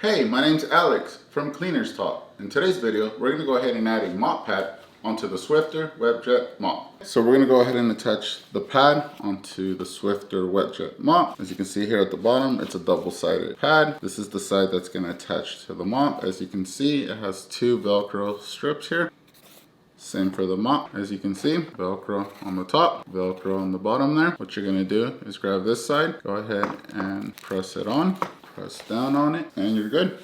Hey, my name's Alex from Cleaners Talk. In today's video, we're going to go ahead and add a mop pad onto the Swiffer WetJet Mop. So we're going to go ahead and attach the pad onto the Swiffer WetJet Mop. As you can see here at the bottom, it's a double-sided pad. This is the side that's going to attach to the mop. As you can see, it has two Velcro strips here. Same for the mop, as you can see, Velcro on the top, Velcro on the bottom there. What you're gonna do is grab this side, go ahead and press it on, press down on it, and you're good.